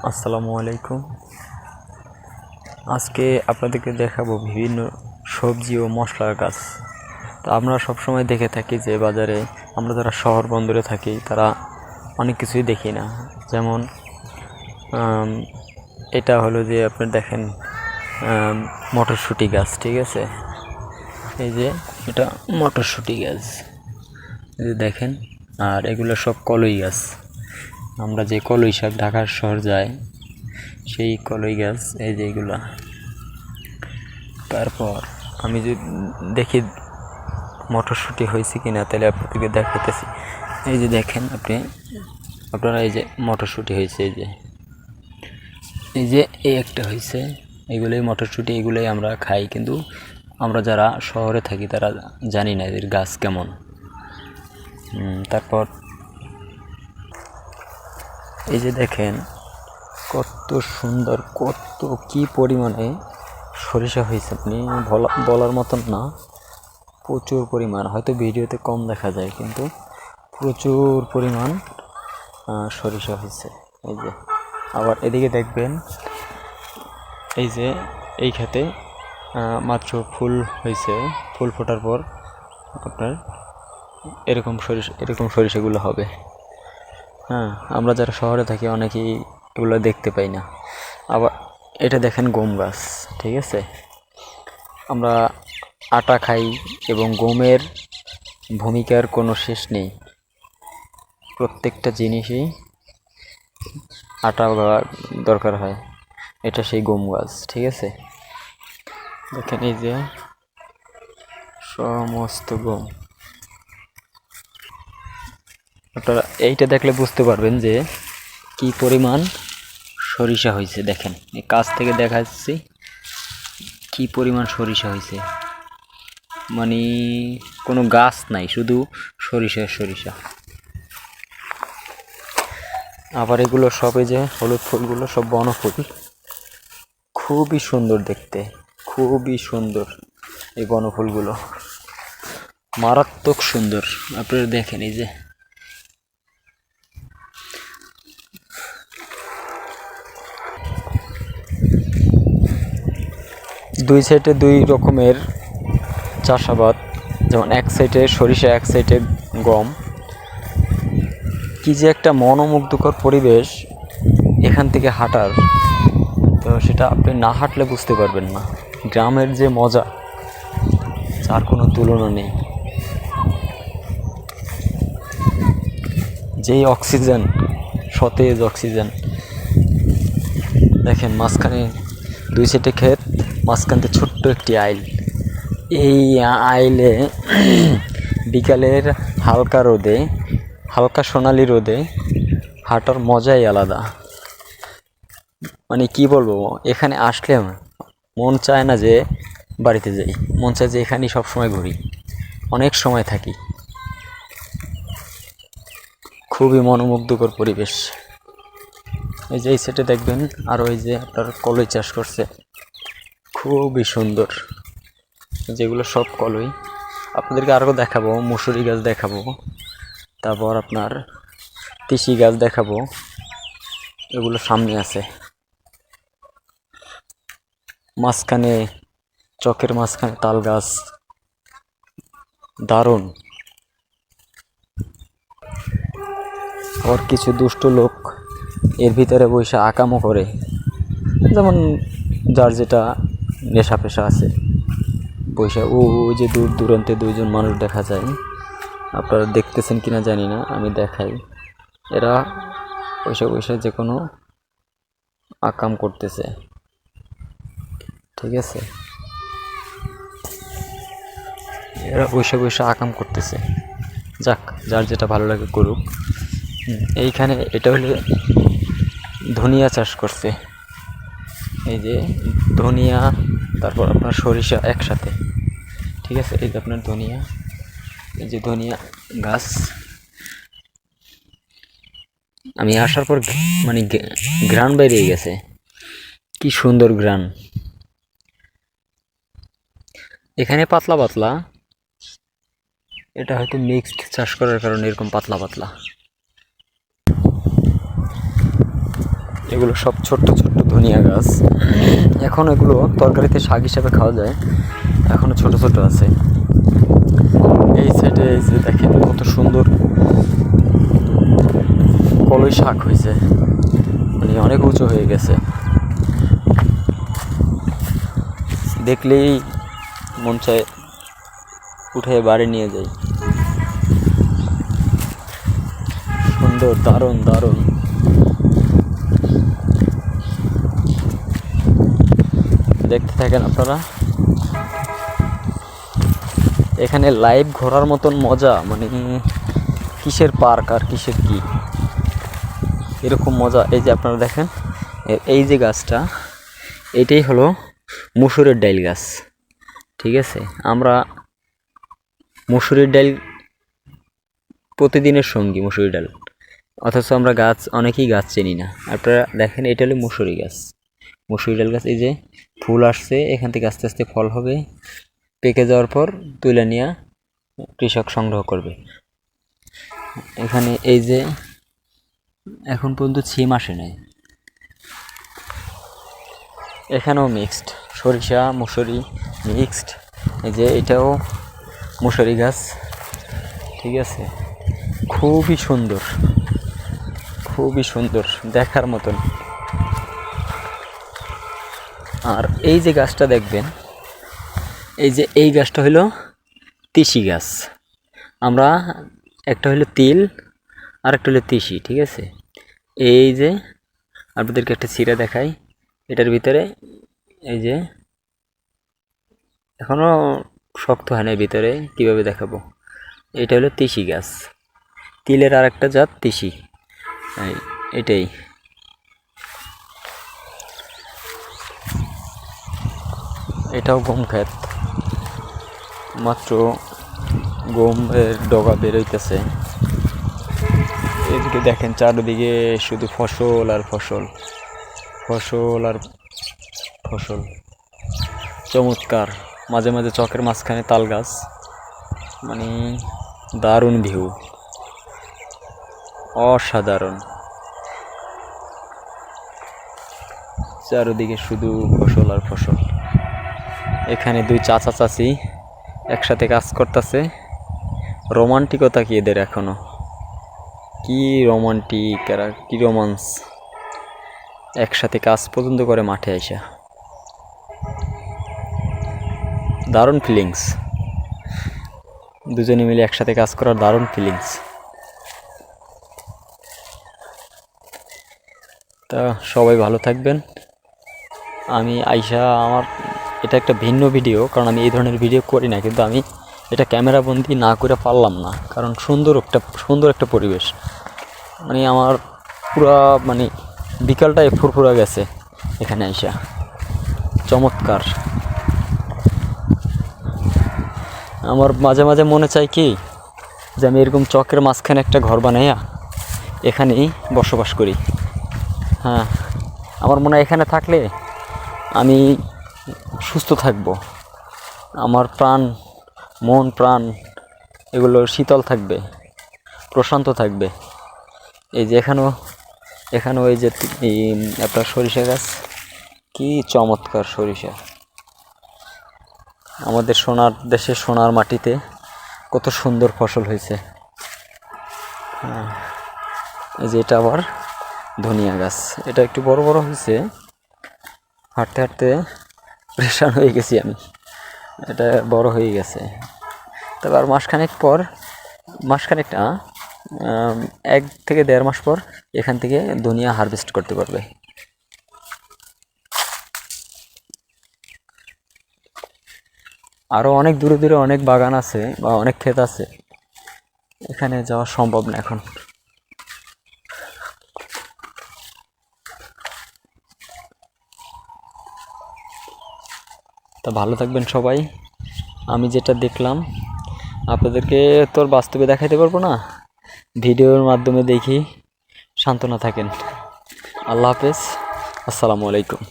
আসসালামু আলাইকুম। আজকে আপনাদেরকে দেখাবো বিভিন্ন সবজি ও মশলার গাছ। তো আমরা সবসময় দেখে থাকি যে বাজারে আমরা যারা শহর বন্দরে থাকি তারা অনেক কিছুই দেখি না। যেমন এটা হলো যে আপনি দেখেন মটরশুঁটি গাছ, ঠিক আছে? এই যে এটা মটরশুঁটি গাছ, এই যে দেখেন। আর এগুলো সব কলই গাছ। আমরা যে কলই শাক ঢাকার শহর যাই সেই কলই গাছ, এই যে এগুলা। তারপর আমি যদি দেখি মটরশুঁটি হয়েছে কিনা তাহলে আপনাদেরকে দেখাইতেছি। এই যে দেখেন আপনারা এই যে মটরশুঁটি হয়েছে, এই যে এই একটা হয়েছে। এগুলোই মটরশুঁটি, এগুলোই আমরা খাই, কিন্তু আমরা যারা শহরে থাকি তারা জানি না এদের গাছ কেমন। তারপর এই যে দেখেন কত সুন্দর, কি পরিমাণে সরিষা হয়েছে, আপনি বলার মতন না। প্রচুর পরিমাণ, হয়তো ভিডিওতে কম দেখা যায় কিন্তু প্রচুর পরিমাণ সরিষা হয়েছে। এই যে আবার এদিকে দেখবেন, এই যে এই খেতে মাত্র ফুল হয়েছে, ফুল ফোটার পর আপনার এরকম সরিষাগুলো হবে। আমরা যারা শহরে থাকি অনেকেই এগুলো দেখতে পাই না। আবার এটা দেখেন গম গাছ, ঠিক আছে? আমরা আটা খাই এবং গমের ভূমিকার কোনো শেষ নেই। প্রত্যেকটা জিনিসই আটা দরকার হয়। এটা সেই গম গাছ, ঠিক আছে? দেখেন এই যে সমস্ত গম। আপনারা এইটা দেখলে বুঝতে পারবেন যে কি পরিমাণ সরিষা হয়েছে। দেখেন এই কাছ থেকে দেখাচ্ছি কি পরিমাণ সরিষা হয়েছে, মানে কোনো গাছ নাই, শুধু সরিষা। আবার এগুলো সব, এই যে হলুদ ফুলগুলো সব বনফুল, খুবই সুন্দর দেখতে, খুবই সুন্দর। এই বনফুলগুলো মারাত্মক সুন্দর। আপনারা দেখেন এই যে দুই সাইডে দুই রকমের চাষাবাদ, যেমন এক সাইডে সরিষা, এক সাইডে গম। কি যে একটা মনোমুগ্ধকর পরিবেশ এখান থেকে হাঁটার, তো সেটা আপনি না হাঁটলে বুঝতে পারবেন না। গ্রামের যে মজা, যার কোনো তুলনা নেই। যেই অক্সিজেন, সতেজ অক্সিজেন। দেখেন মাঝখানে দুই সাইডে ক্ষেত, মাঝখানতে ছোট্ট একটি আইল। এই আইলে বিকালের হালকা সোনালি রোদে হাঁটার মজাই আলাদা। মানে কি বলবো, এখানে আসলে মন চায় না যে বাড়িতে যাই, মন চায় যে এখানেই সবসময় ঘুরি, অনেক সময় থাকি। খুবই মনোমুগ্ধকর পরিবেশ। এই যে এই সাইডে দেখবেন আর ওই যে আপনার কলই চাষ করছে, খুবই সুন্দর। যেগুলো সব কলই। আপনাদেরকে আরও দেখাবো, মুসুরি গাছ দেখাবো, তারপর আপনার তিসি গাছ দেখাবো, এগুলো সামনে আছে। মাঝখানে, চকের মাঝখানে তাল গাছ, দারুণ। আবার কিছু দুষ্ট লোক এর ভিতরে বসে আকামো করে, যেমন যার যেটা নেশা পেশা আছে, বসে ওই যে দূর দূরান্তে দুইজন মানুষ দেখা যায়, আপনারা দেখতেছেন কিনা জানি না, আমি দেখাই। এরা বসে যে কোনো আকাম করতেছে, ঠিক আছে? এরা বসে আকাম করতেছে। যাক, যার যেটা ভালো লাগে করুক। এইখানে এটা হলো ধনিয়া চাষ করছে। এই যে ধনিয়া, তারপর আপনার সরিষা একসাথে, ঠিক আছে? এই যে আপনার ধনিয়া, এই যে ধনিয়া গাছ। আমি আসার পর মানে ঘ্রাণ বেরিয়ে গেছে, কি সুন্দর ঘ্রাণ। এখানে পাতলা পাতলা, এটা হয়তো মিক্সড চাষ করার কারণে এরকম পাতলা পাতলা। এগুলো সব ছোট্ট ছোট্ট ধনিয়া গাছ। এখন এগুলো তরকারিতে শাক হিসাবে খাওয়া যায়, এখনো ছোট ছোট আছে। এই সাইডে এই যে দেখেন কত সুন্দর কলই শাক হয়েছে, মানে অনেক উঁচু হয়ে গেছে, দেখলেই মন চায় উঠে বাড়ি নিয়ে যাই। সুন্দর, দারুণ দারুণ। দেখতে থাকেন আপনারা। এখানে লাইভ ঘোরার মতন মজা, মানে কিসের পার্ক আর কিসের কি, এরকম মজা। এই যে আপনারা দেখেন, এই যে গাছটা, এইটাই হলো মুসুরের ডাইল গাছ, ঠিক আছে। আমরা মুসুরির ডাল প্রতিদিনের সঙ্গী, মুসুরি ডাল, অথচ আমরা গাছ অনেকেই গাছ চিনি না। আপনারা দেখেন, এটা হলো মুসুরি গাছ, মুসুরি ডাল গাছ। এই যে ফুল আসছে, এখান থেকে আস্তে আস্তে ফল হবে, পেকে যাওয়ার পর তুলে নিয়ে কৃষক সংগ্রহ করবে। এখানে এই যে এখন পর্যন্ত ছিম আসে নাই, এখানেও মিক্সড সরিষা মুসুরি মিক্সড। এই যে এটাও মুসুরি গাছ, ঠিক আছে। খুবই সুন্দর, খুবই সুন্দর, দেখার মতন। আর এই যে গাছটা দেখবেন, এই যে এই গাছটা হলো তিসি গাছ। আমরা একটা হলো তিল আর একটা হলো তিসি, ঠিক আছে। এই যে আপনাদেরকে একটা চিরা দেখাই, এটার ভিতরে এই যে এখনো শক্ত হয় না ভিতরে, কিভাবে দেখাবো। এটা হলো তিসি গাছ, তিলের আর একটা জাত তিসি, এটাই। এটাও গম ক্ষেত, মাত্র গমের ডগা বেরোইতেছে। এদিকে দেখেন চারদিকে শুধু ফসল আর ফসল, ফসল আর ফসল, চমৎকার। মাঝে মাঝে চকের মাঝখানে তাল গাছ, মানে দারুণ ভিউ, অসাধারণ। চারদিকে শুধু ফসল আর ফসল। এখানে দুই চাচা চাচি একসাথে কাজ করতেছে। রোমান্টিকতা কি এদের এখনো, কি রোমান্টিক, এরা কি রোমান্স, একসাথে কাজ পর্যন্ত করে মাঠে আইসা। দারুণ ফিলিংস, দুজনে মিলে একসাথে কাজ করার দারুণ ফিলিংস। তা সবাই ভালো থাকবেন। আমি আইসা, আমার এটা একটা ভিন্ন ভিডিও, কারণ আমি এই ধরনের ভিডিও করি না, কিন্তু আমি এটা ক্যামেরা বন্দি না করে পারলাম না, কারণ সুন্দর একটা পরিবেশ। মানে আমার পুরা, মানে বিকালটায় ফুরফুরা গেছে এখানে আইসা, চমৎকার। আমার মাঝে মাঝে মনে চাই কি, যে আমি এরকম চকের মাঝখানে একটা ঘর বানাইয়া এখানেই বসবাস করি। হ্যাঁ, আমার মনে হয় এখানে থাকলে আমি সুস্থ থাকব, আমার মন প্রাণ এগুলো শীতল থাকবে, প্রশান্ত থাকবে। এই যে এখানেও এই যে আপনার সরিষা গাছ, কি চমৎকার সরিষা। আমাদের সোনার দেশে, সোনার মাটিতে কত সুন্দর ফসল হয়েছে। হ্যাঁ, এই যে এটা আবার ধনিয়া গাছ, এটা একটু বড় বড় হয়েছে, হাঁটতে হাঁটতে পরেশান হয়ে গেছি আমি, এটা বড় হয়ে গেছে। তবে আর মাসখানেক না, 1 থেকে 1.5 মাস পর এখান থেকে ধনিয়া হারভেস্ট করতে পারবে। আরও অনেক দূরে দূরে অনেক বাগান আছে বা অনেক ক্ষেত আছে, এখানে যাওয়া সম্ভব না এখন। তা ভালো থাকবেন সবাই। আমি যেটা দেখলাম আপনাদেরকে তো আর বাস্তবে দেখাইতে পারবো না, ভিডিওর মাধ্যমে দেখি সান্ত্বনা থাকেন। আল্লাহ হাফেজ, আসসালামু আলাইকুম।